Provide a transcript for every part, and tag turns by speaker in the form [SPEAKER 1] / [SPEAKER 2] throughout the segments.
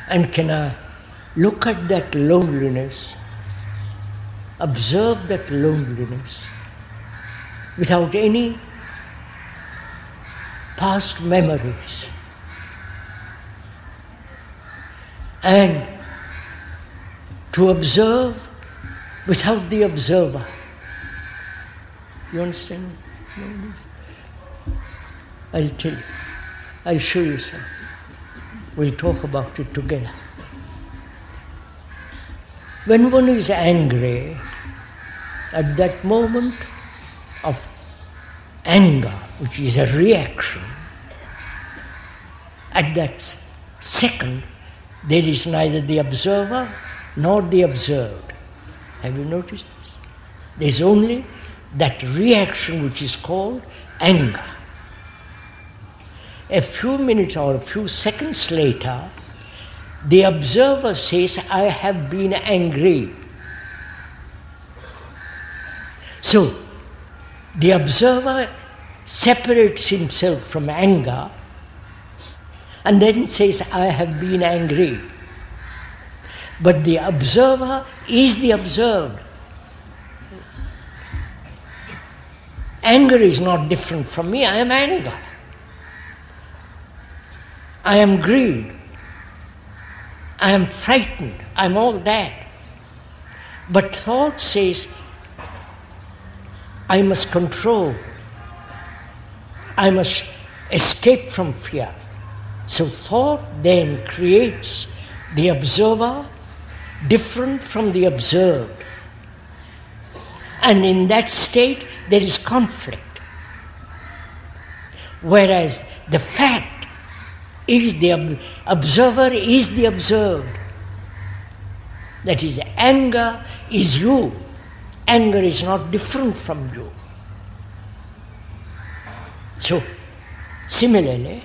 [SPEAKER 1] And can I look at that loneliness, observe that loneliness without any past memories, and to observe without the observer. You understand? I'll tell you. I'll show you something. We'll talk about it together. When one is angry, at that moment of anger, which is a reaction, at that second, there is neither the observer nor the observed. Have you noticed this? There's only that reaction which is called anger. A few minutes or a few seconds later, the observer says, I have been angry. So, the observer separates himself from anger and then says, I have been angry. But the observer is the observed. Anger is not different from me. I am anger. I am greed. I am frightened. I am all that. But thought says, I must control. I must escape from fear. So thought then creates the observer different from the observed. And in that state there is conflict. Whereas the fact is the observer is the observed. That is, anger is you. Anger is not different from you. So, similarly,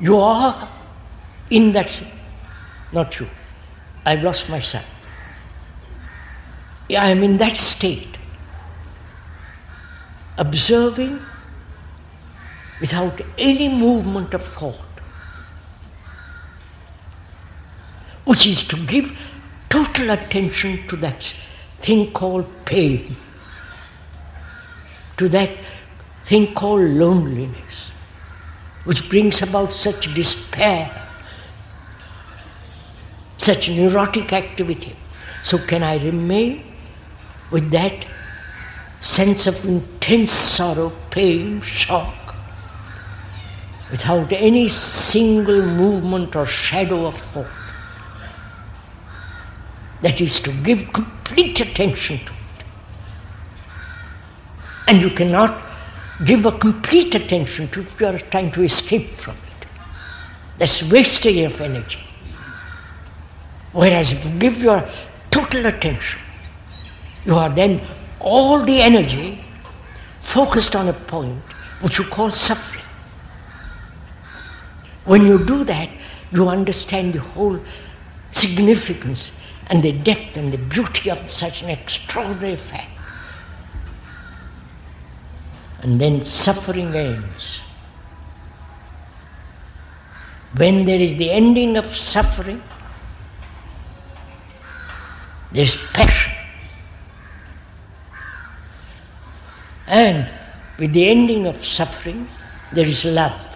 [SPEAKER 1] you are in that, not you. I've lost my son. I am in that state, observing without any movement of thought, which is to give total attention to that thing called pain, to that thing called loneliness, which brings about such despair, such neurotic activity. So can I remain with that sense of intense sorrow, pain, shock, without any single movement or shadow of thought? That is to give complete attention to it. And you cannot give a complete attention to it if you are trying to escape from it. That's wastage of energy. Whereas if you give your total attention, you are then all the energy focused on a point which you call suffering. When you do that, you understand the whole significance and the depth and the beauty of such an extraordinary fact. And then suffering ends. When there is the ending of suffering, there is passion. And with the ending of suffering, there is love.